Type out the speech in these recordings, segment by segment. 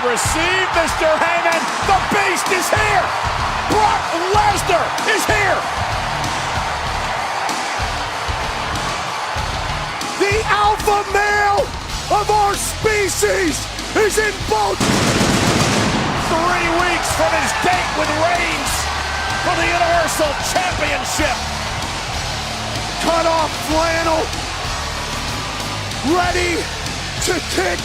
receive, Mr. Heyman. The Beast is here. Brock Lesnar is here. The alpha male of our species is in both. 3 weeks from his date with Reigns for the Universal Championship. Cut off flannel, ready to kick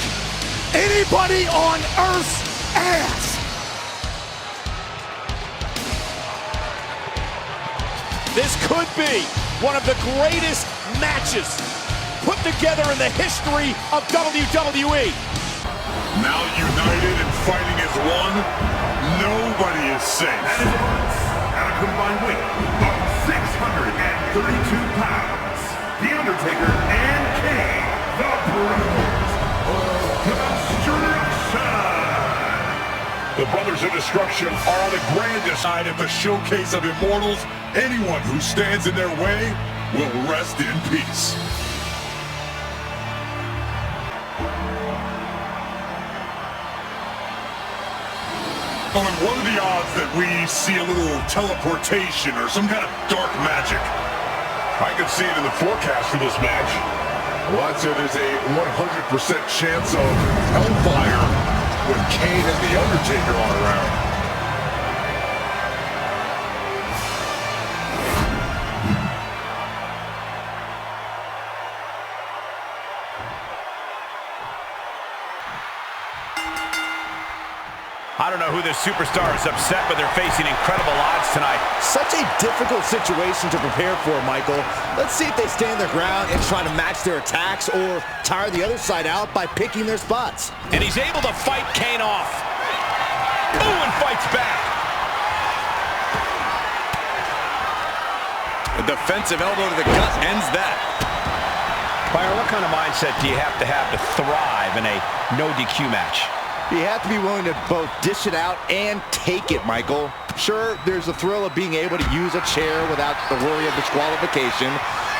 anybody on Earth's ass. This could be one of the greatest matches put together in the history of WWE. Now united and fighting as one, nobody is safe. At a combined weight of 632 pounds, The Undertaker and Kane, the Brothers of Destruction. The Brothers of Destruction are on the grandest side of the showcase of immortals. Anyone who stands in their way will rest in peace. Oh, and what are the odds that we see a little teleportation or some kind of dark magic? I can see it in the forecast for this match. Well, I'd say there's a 100% chance of hellfire when Kane and The Undertaker are around. I don't know who this superstar is upset, but they're facing incredible odds tonight. Such a difficult situation to prepare for, Michael. Let's see if they stand their ground and try to match their attacks or tire the other side out by picking their spots. And he's able to fight Kane off. Ooh, and fights back. A defensive elbow to the gut ends that. Byron, what kind of mindset do you have to thrive in a no DQ match? You have to be willing to both dish it out and take it, Michael. Sure, there's a thrill of being able to use a chair without the worry of disqualification,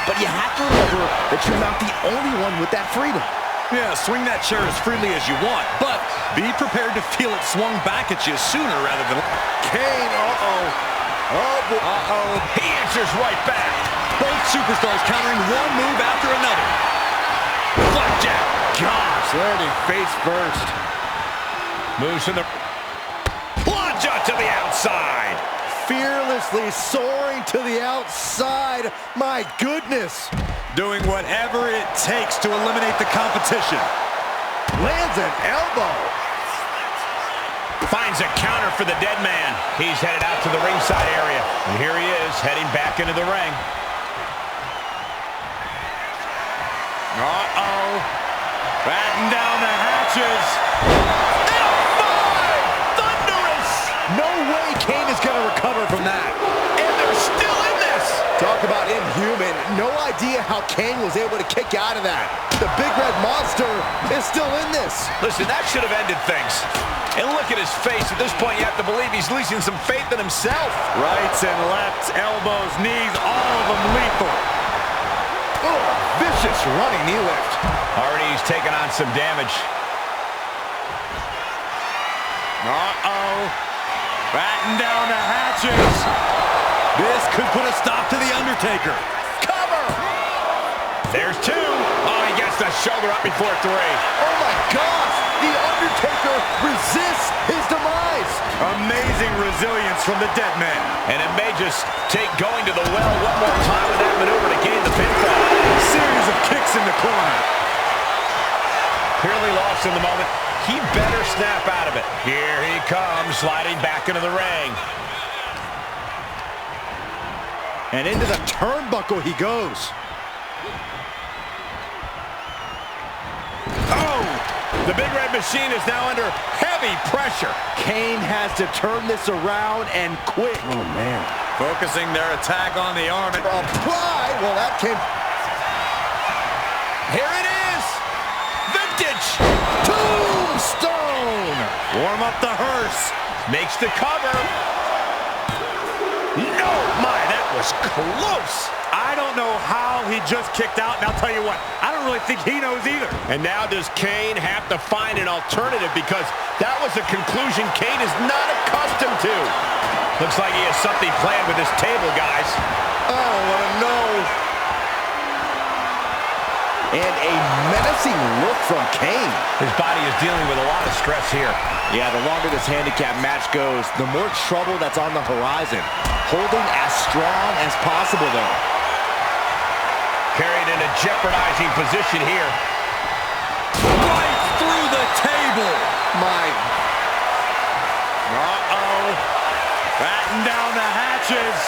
but you have to remember that you're not the only one with that freedom. Yeah, swing that chair as freely as you want, but be prepared to feel it swung back at you sooner rather than... Kane, He answers right back. Both superstars countering one move after another. Flapjack. gosh, landing face first. Moves to the plunge to the outside. Fearlessly soaring to the outside. My goodness. Doing whatever it takes to eliminate the competition. Lands an elbow. Finds a counter for the dead man. He's headed out to the ringside area. And here he is, heading back into the ring. Uh-oh. Batten down the hatches. No way Kane is going to recover from that. And they're still in this. Talk about inhuman. No idea how Kane was able to kick out of that. The big red monster is still in this. Listen, that should have ended things. And look at his face. At this point, you have to believe he's losing some faith in himself. Rights and lefts, elbows, knees, all of them lethal. Oh, vicious running knee lift. Already he's taken on some damage. Uh-oh. Batten down the hatches. This could put a stop to The Undertaker. Cover! There's two. Oh, he gets the shoulder up before three. Oh, my gosh. The Undertaker resists his demise. Amazing resilience from the dead man. And it may just take going to the well one more time with that maneuver to gain the pinfall. Series of kicks in the corner. Clearly lost in the moment. He better snap out of it. Here he comes, sliding back into the ring. And into the turnbuckle he goes. Oh! The Big Red Machine is now under heavy pressure. Kane has to turn this around and quick. Oh, man. Focusing their attack on the arm. Apply. Well, that came... Here it is! Vintage! Tombstone! Warm up the hearse. Makes the cover. No! My, that was close! I don't know how he just kicked out, and I'll tell you what, I don't really think he knows either. And now does Kane have to find an alternative, because that was a conclusion Kane is not accustomed to. Looks like he has something planned with his table, guys. I don't want to know. And a menacing look from Kane. His body is dealing with a lot of stress here. Yeah, the longer this handicap match goes, the more trouble that's on the horizon. Holding as strong as possible, though. Carried in a jeopardizing position here. Right through the table. Uh-oh. Batten down the hatches.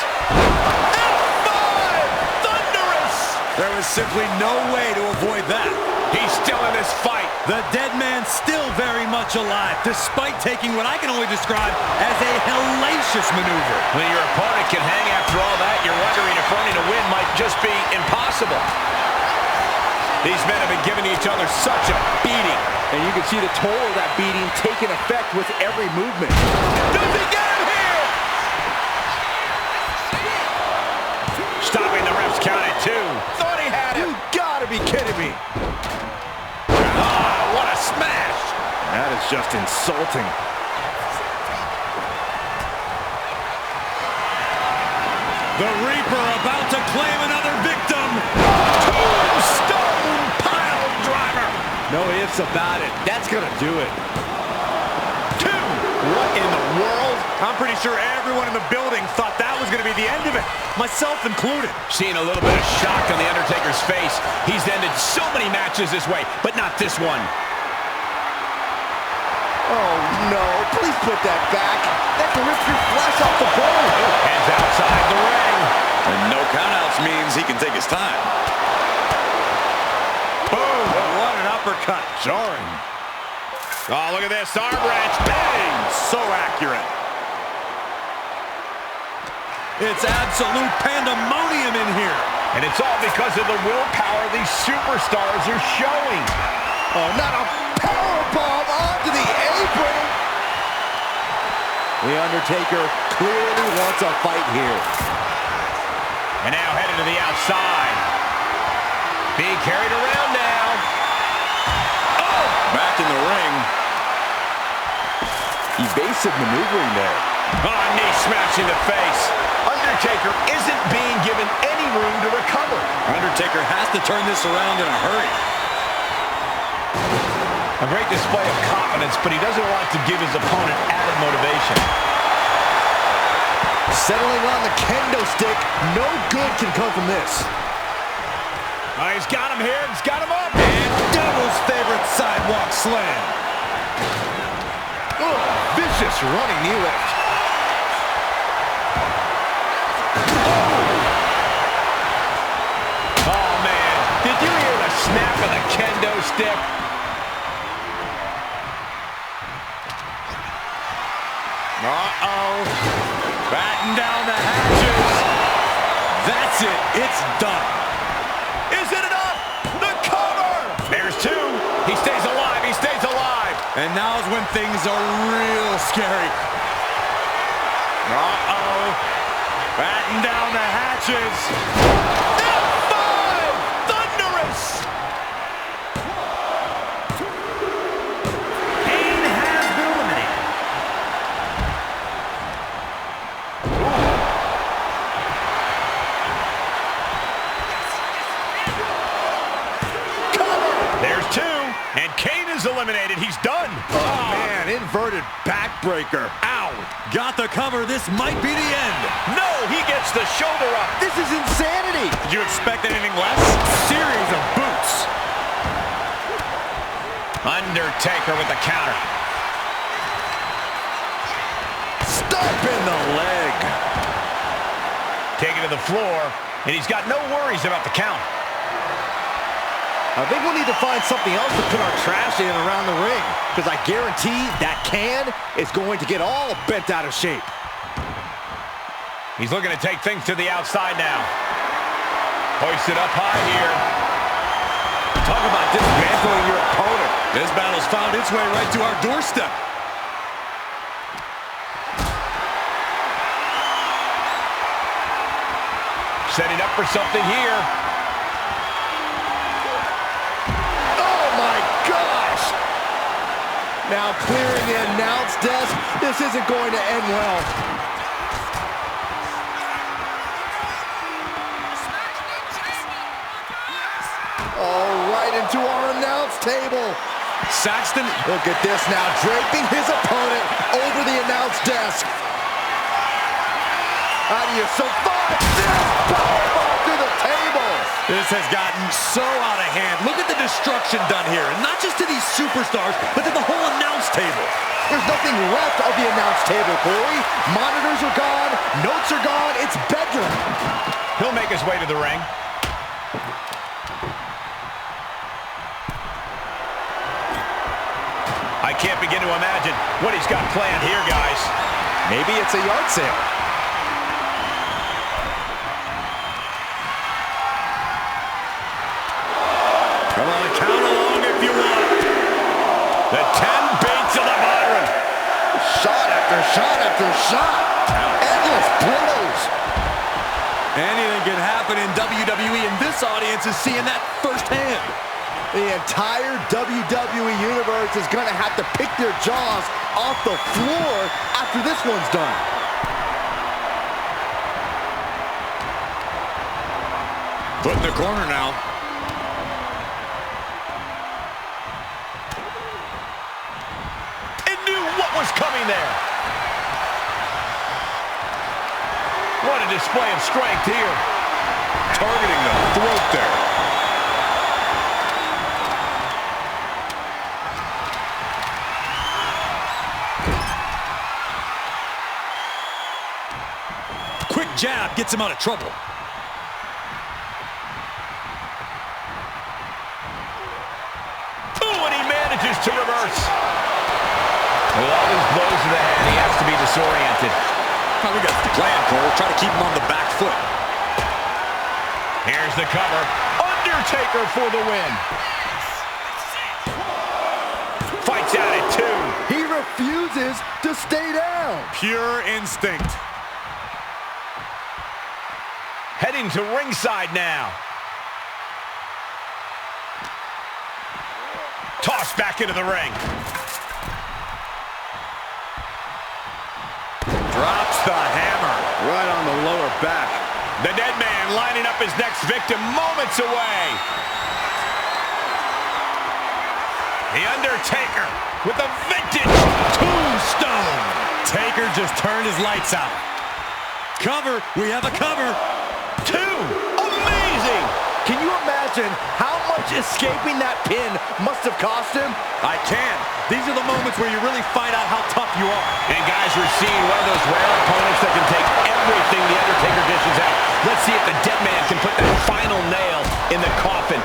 There was simply no way to avoid that. He's still in this fight. The dead man's still very much alive, despite taking what I can only describe as a hellacious maneuver. When your opponent can hang after all that, you're wondering if earning a win might just be impossible. These men have been giving each other such a beating. And you can see the toll of that beating taking effect with every movement. Does he get him here? Stopping the ref's count at 2. Thought he had him. You gotta be kidding me. Oh, what a smash. That is just insulting. The Reaper about to claim another victim. Tombstone pile driver. No ifs about it. That's gonna do it. 2. What in the world? I'm pretty sure everyone in the building thought that was going to be the end of it, myself included. Seeing a little bit of shock on The Undertaker's face. He's ended so many matches this way, but not this one. Oh, no. Please put that back. That can rip your flesh off the bone. Hands outside the ring. And no countouts means he can take his time. Boom. What an uppercut. Jarring. Oh, look at this. Arm wrench. Bang. So accurate. It's absolute pandemonium in here. And it's all because of the willpower these superstars are showing. Oh, not a powerbomb onto the apron. The Undertaker clearly wants a fight here. And now headed to the outside. Being carried around now. Oh! Back in the ring. Evasive maneuvering there. Oh, knee smash in the face. Undertaker isn't being given any room to recover. Undertaker has to turn this around in a hurry. A great display of confidence, but he doesn't want to give his opponent added motivation. Settling on the kendo stick. No good can come from this. Oh, he's got him here. He's got him up. And Devil's favorite sidewalk slam. Oh, vicious running knee lift. Oh, man. Did you hear the snap of the kendo stick? Uh-oh. Batten down the hatches. That's it. It's done. Is it enough? The cover! There's 2. He stays alive. He stays alive. And now's when things are real scary. Uh-oh. Batten down the hatches. F5! Thunderous! Kane has been eliminated. There's 2. And Kane is eliminated. He's done. Oh, man, inverted backbreaker. Ow. Got the cover. This might be the end. No, he gets the shoulder up. This is insanity. Did you expect anything less? Series of boots. Undertaker with the counter. Stomp in the leg. Taken to the floor, and he's got no worries about the count. I think we'll need to find something else to put our trash in around the ring, because I guarantee that can is going to get all bent out of shape. He's looking to take things to the outside now. Hoisted up high here. Talk about dismantling your opponent. This battle's found its way right to our doorstep. Setting up for something here. Oh my gosh! Now clearing the announce desk. This isn't going to end well. Oh, right into our announce table. Saxton. Look at this now, draping his opponent over the announce desk. How do you survive this? Powerbomb through the table. This has gotten so out of hand. Look at the destruction done here. And not just to these superstars, but to the whole announce table. There's nothing left of the announce table, Corey. Monitors are gone, notes are gone, it's bedroom. He'll make his way to the ring. I can't begin to imagine what he's got planned here, guys. Maybe it's a yard sale. Come on, count along if you want. The 10 beats of the Byron. Shot after shot after shot. Endless blows. Anything can happen in WWE, and this audience is seeing that firsthand. The entire WWE Universe is going to have to pick their jaws off the floor after this one's done. Put in the corner now. And knew what was coming there. What a display of strength here. Targeting the throat there. Quick jab gets him out of trouble. Ooh, and he manages to reverse. With all these blows to the head, he has to be disoriented. Probably got the plan, Cole. Try to keep him on the back foot. Here's the cover. Undertaker for the win. Fights out at 2. He refuses to stay down. Pure instinct. Heading to ringside now. Tossed back into the ring. Drops the hammer. Right on the lower back. The dead man lining up his next victim moments away. The Undertaker with a vintage tombstone. Taker just turned his lights out. Cover. We have a cover. 2. Amazing. Can you imagine how much escaping that pin must have cost him? I can. These are the moments where you really find out how tough you are. And guys, we're seeing one of those rare opponents that can take everything the Undertaker dishes out. Let's see if the dead man can put that final nail in the coffin.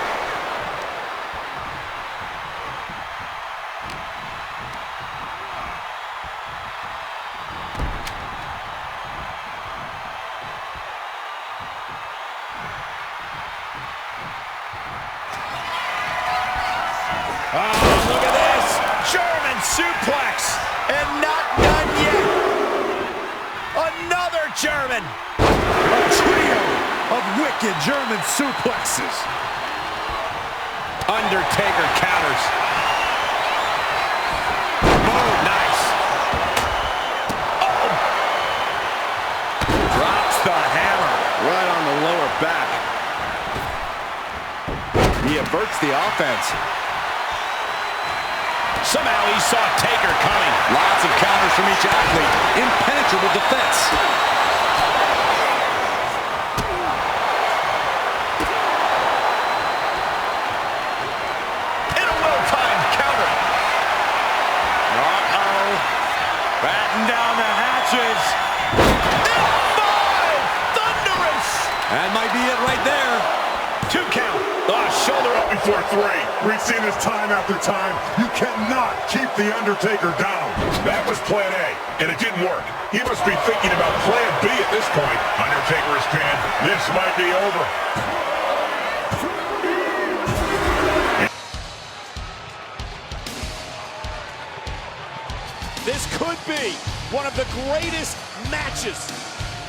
Oh, look at this. German suplex. And not done yet. Another German. A trio of wicked German suplexes. Undertaker counters. Oh, nice. Oh. Drops the hammer. Right on the lower back. He averts the offense. Somehow he saw Taker coming. Lots of counters from each athlete. Impenetrable defense. And a well-timed counter. Uh-oh. Batten down the hatches. F5! Thunderous! That might be it right there. 2 count. Shoulder up before 3. We've seen this time after time. You cannot keep The Undertaker down. That was plan A, and it didn't work. He must be thinking about plan B at this point. Undertaker is pinned. This might be over. This could be one of the greatest matches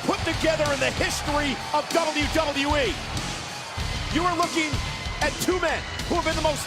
put together in the history of WWE. You are looking at two men who have been the most